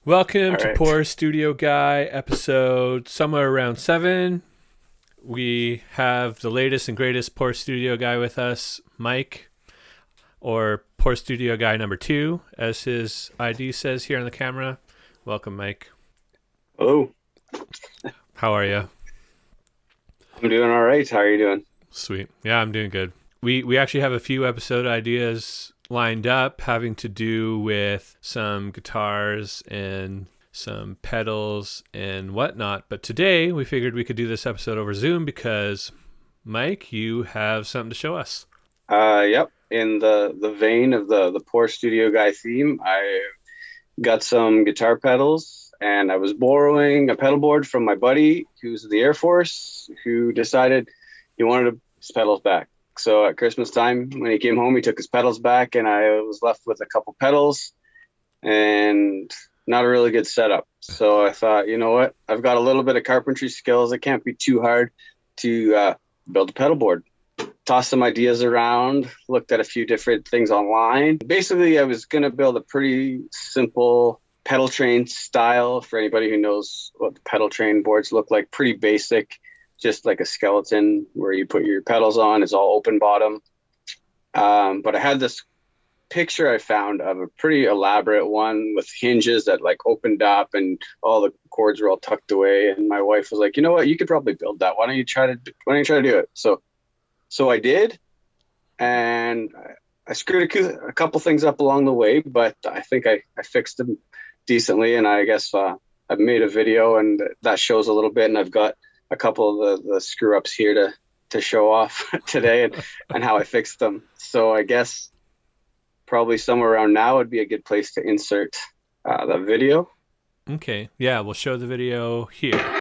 Welcome All to right. Poor Studio Guy, episode somewhere around 7. We have the latest and greatest Poor Studio Guy with us, Mike, or Poor Studio Guy number 2, as his ID says here on the camera. Welcome, Mike. Oh, How are you? I'm doing all right. How are you doing? Sweet. Yeah, I'm doing good. We actually have a few episode ideas lined up having to do with some guitars and some pedals and whatnot. But today we figured we could do this episode over Zoom because, Mike, you have something to show us. Yep. In the vein of the poor studio guy theme, I got some guitar pedals, and I was borrowing a pedal board from my buddy who's in the Air Force, who decided he wanted his pedals back. So at Christmas time, when he came home, he took his pedals back, and I was left with a couple pedals and not a really good setup. So I thought, you know what? I've got a little bit of carpentry skills. It can't be too hard to build a pedal board. Tossed some ideas around, looked at a few different things online. Basically, I was going to build a pretty simple pedal train style. For anybody who knows what the pedal train boards look like, pretty basic, just like a skeleton where you put your pedals on. It's all open bottom. But I had this picture I found of a pretty elaborate one with hinges that like opened up and all the cords were all tucked away. And my wife was like, you know what, you could probably build that. Why don't you try to do it? So I did, and I screwed a couple things up along the way, but I think I fixed them decently. And I guess I've made a video, and that shows a little bit. And I've got a couple of the screw ups here to show off today and how I fixed them. So I guess probably somewhere around now would be a good place to insert the video. Okay, yeah, we'll show the video here.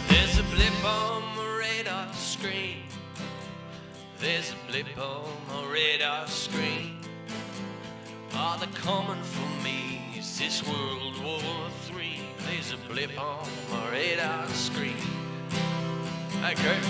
There's a blip on my radar screen. There's a blip on my radar screen. Are they coming for me? Is this World War III? There's a blip on my radar screen. Hey, Kurt.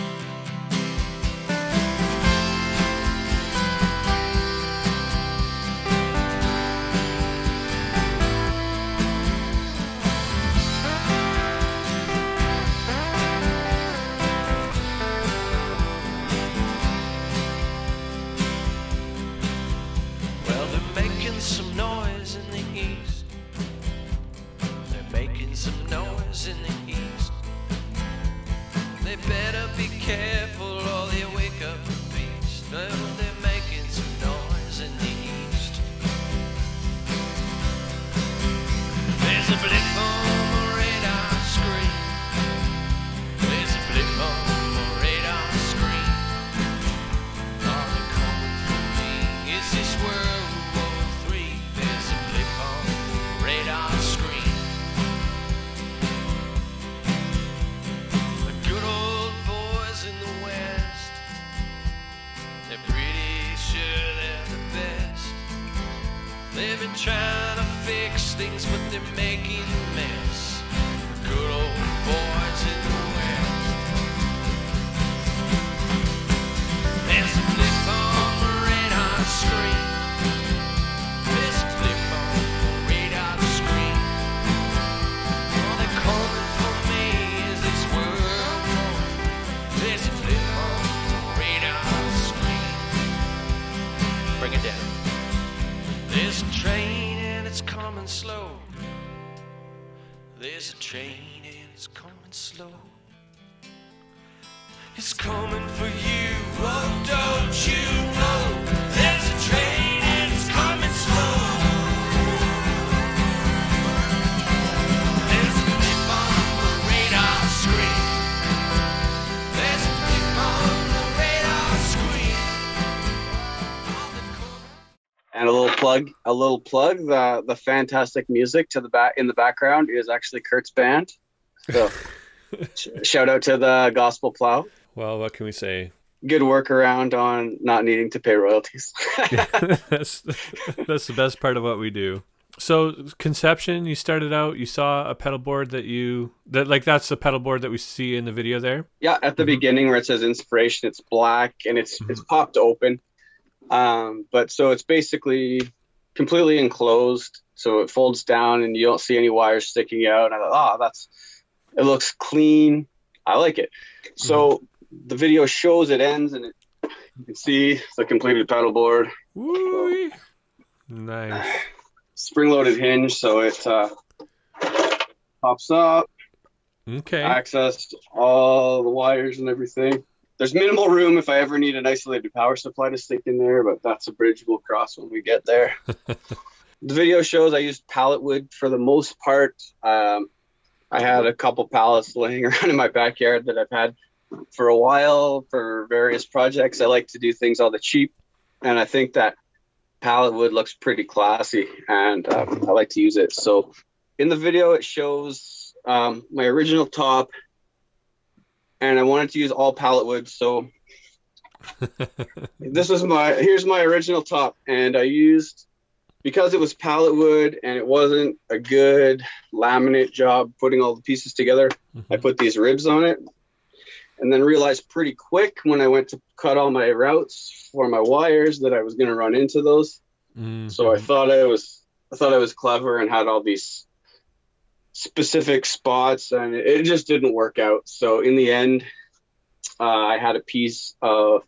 Well, they're making some noise in the east. They're making some noise in the east. They better be careful or they'll wake up the beast. Well, they're making some noise in the east. There's a blip on the radar screen. There's a blip on the radar screen. Are they coming for me? Is this World War III? There's a blip on the radar screen. The good old boys in the West, they're pretty sure they're the best. They've been trying to fix things, but they're making a mess. The good old boys in the West. There's a blip on the radar screen. There's a blip on the radar screen. Are they coming for me? Is this World War III? There's a blip on the radar screen. Bring it down. There's a train and it's coming slow. There's a train and it's coming slow. It's coming for you, oh don't you know? There's a train and it's coming slow. There's a blip on the radar screen. There's a blip on the radar screen. All the And a little plug. The fantastic music to the back in the background is actually Kurt's band. So shout out to the Gospel Plow. Well, what can we say? good workaround on not needing to pay royalties. that's the best part of what we do. So conception, you started out, you saw a pedal board that's the pedal board that we see in the video there. Yeah, at the beginning where it says inspiration, it's black and it's popped open. But so it's basically completely enclosed, so it folds down and you don't see any wires sticking out. And I thought, it looks clean. I like it. So the video shows it ends, and you can see the completed pedal board. Woo! Nice. Spring-loaded hinge, so it pops up. Okay. Access all the wires and everything. There's minimal room if I ever need an isolated power supply to stick in there, but that's a bridge we'll cross when we get there. The video shows I used pallet wood for the most part. I had a couple pallets laying around in my backyard that I've had for a while for various projects. I like to do things on the cheap, and I think that pallet wood looks pretty classy, and I like to use it. So in the video, it shows my original top, and I wanted to use all pallet wood. So here's my original top, and I used, because it was pallet wood and it wasn't a good laminate job putting all the pieces together, I put these ribs on it, and then realized pretty quick when I went to cut all my routes for my wires that I was going to run into those. So I thought I was clever and had all these specific spots, and it just didn't work out. So in the end, I had a piece of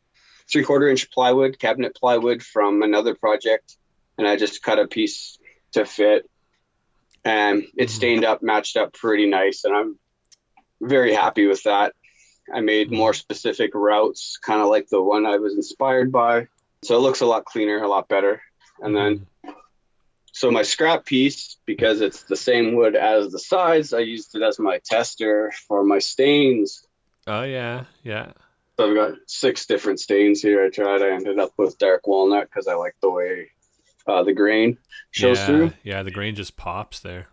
3/4 inch plywood, cabinet plywood from another project, and I just cut a piece to fit, and it stained up, matched up pretty nice, and I'm very happy with that. I made more specific routes, kind of like the one I was inspired by. So it looks a lot cleaner, a lot better. And then, so my scrap piece, because it's the same wood as the sides, I used it as my tester for my stains. Oh, yeah. Yeah. So I've got 6 different stains here. I ended up with dark walnut because I like the way the grain shows through. Yeah, the grain just pops there.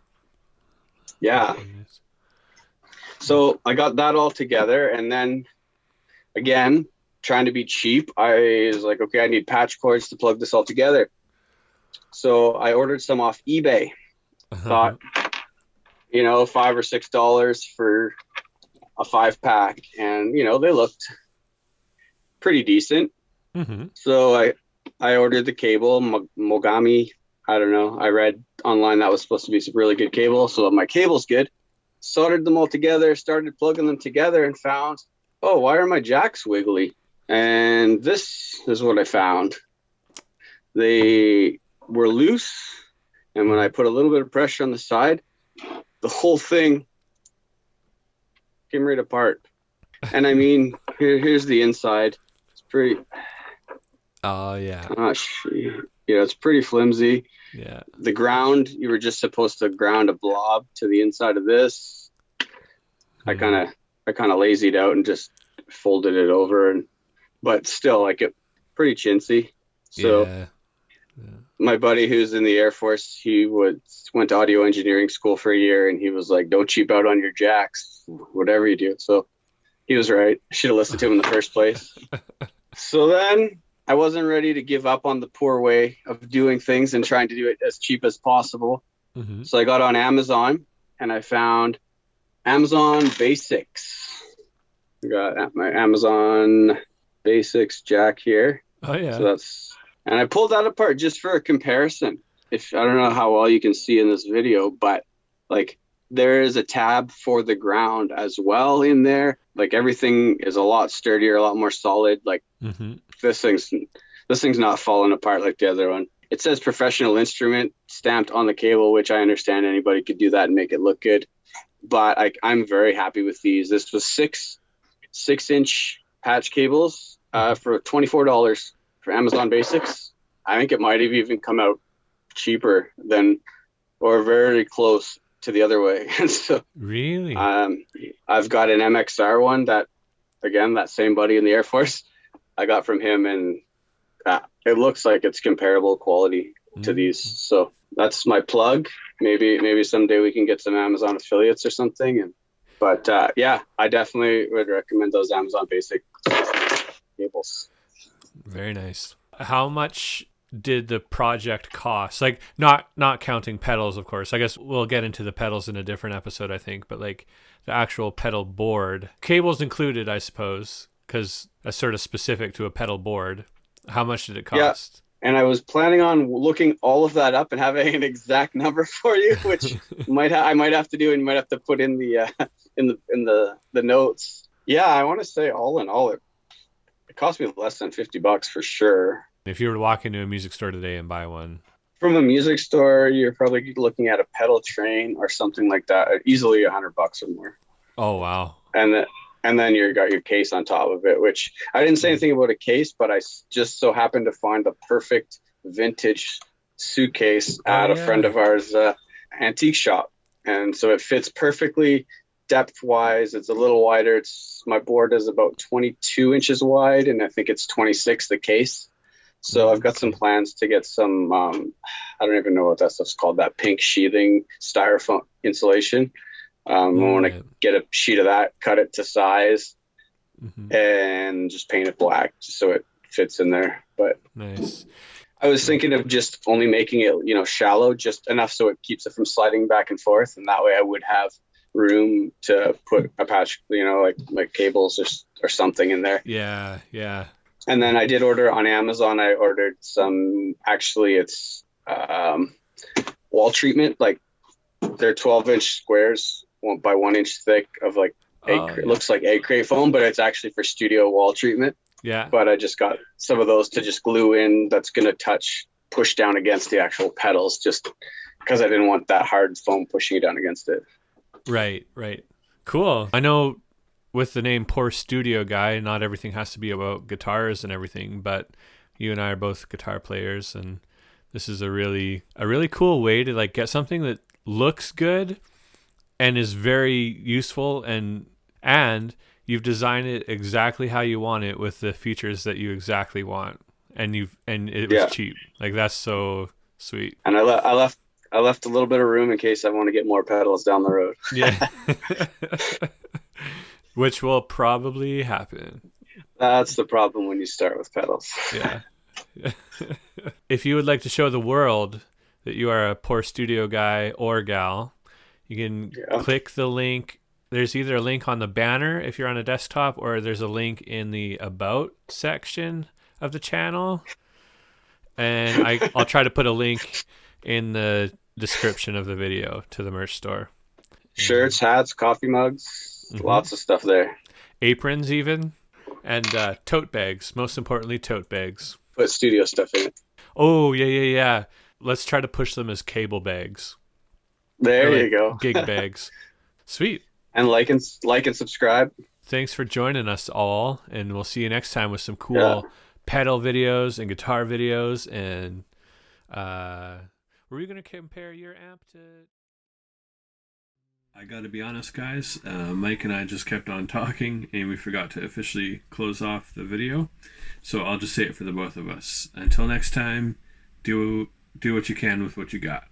Yeah. So I got that all together, and then again, trying to be cheap, I was like, okay, I need patch cords to plug this all together. So I ordered some off eBay. Thought, $5 or $6 for a 5-pack, and they looked pretty decent. So I ordered the cable, Mogami. I don't know. I read online that was supposed to be some really good cable, so my cable's good. Soldered them all together, started plugging them together, and found, why are my jacks wiggly? And this is what I found. They were loose, and when I put a little bit of pressure on the side, the whole thing came right apart. And I mean, here's the inside. It's pretty... Oh, yeah. It's pretty flimsy. Yeah. The ground, you were just supposed to ground a blob to the inside of this. I kind of lazied out and just folded it over, but still, it pretty chintzy. So my buddy who's in the Air Force, he went to audio engineering school for a year, and he was like, don't cheap out on your jacks, whatever you do. So he was right. I should have listened to him in the first place. So then I wasn't ready to give up on the poor way of doing things and trying to do it as cheap as possible. So I got on Amazon, and I found Amazon Basics. I got my Amazon Basics jack here. Oh, yeah. So and I pulled that apart just for a comparison. I don't know how well you can see in this video, but there is a tab for the ground as well in there. Everything is a lot sturdier, a lot more solid. This thing's not falling apart like the other one. It says professional instrument stamped on the cable, which I understand anybody could do that and make it look good. But I'm very happy with these. This was 6-inch patch cables for $24 for Amazon Basics. I think it might have even come out cheaper or very close to the other way. So really, I've got an MXR one that same buddy in the Air Force, I got from him, and it looks like it's comparable quality to these. So that's my plug. Maybe someday we can get some Amazon affiliates or something. But I definitely would recommend those Amazon Basics. cables. Very nice. How much did the project cost? Like not counting pedals, of course. I guess we'll get into the pedals in a different episode, I think, but like the actual pedal board. Cables included, I suppose, because that's sort of specific to a pedal board. How much did it Yeah. cost? And I was planning on looking all of that up and having an exact number for you, which I might have to do, and you might have to put in the in the notes. Yeah, I want to say all in all, it cost me less than $50 for sure. If you were to walk into a music store today and buy one. From a music store, you're probably looking at a pedal train or something like that, easily $100 or more. Oh wow! And then you got your case on top of it, which I didn't say anything about a case, but I just so happened to find the perfect vintage suitcase at a friend of ours' antique shop. And so it fits perfectly depth-wise. It's a little wider. My board is about 22 inches wide, and I think it's 26, the case. So I've got some plans to get some, I don't even know what that stuff's called, that pink sheathing styrofoam insulation. I want to get a sheet of that, cut it to size, and just paint it black just so it fits in there. But nice. I was thinking of just only making it, shallow, just enough so it keeps it from sliding back and forth, and that way I would have room to put a patch, like cables or something in there. Yeah, yeah. And then I did order on Amazon. I ordered some. Actually, it's wall treatment, like they're 12-inch squares, 1 by 1 inch thick of like it looks like egg crate foam, but it's actually for studio wall treatment. Yeah. But I just got some of those to just glue in. That's gonna push down against the actual pedals, just because I didn't want that hard foam pushing it down against it. Right. Cool. I know with the name Poor Studio Guy, not everything has to be about guitars and everything, but you and I are both guitar players, and this is a really cool way to like get something that looks good and is very useful, and you've designed it exactly how you want it with the features that you exactly want, and it was cheap. Like that's so sweet. And I left a little bit of room in case I want to get more pedals down the road. Yeah. Which will probably happen. That's the problem when you start with pedals. Yeah. If you would like to show the world that you are a Poor Studio Guy or gal, you can click the link. There's either a link on the banner if you're on a desktop, or there's a link in the About section of the channel. And I'll try to put a link in the description of the video to the merch store. Shirts, hats, coffee mugs, lots of stuff there. Aprons even, and tote bags. Most importantly, tote bags. Put studio stuff in it. Oh, yeah. Let's try to push them as cable bags. There you go. Gig bags. Sweet. And like and subscribe. Thanks for joining us all, and we'll see you next time with some cool pedal videos and guitar videos. And were you going to compare your amp to... I got to be honest, guys. Mike and I just kept on talking, and we forgot to officially close off the video. So I'll just say it for the both of us. Until next time, do what you can with what you got.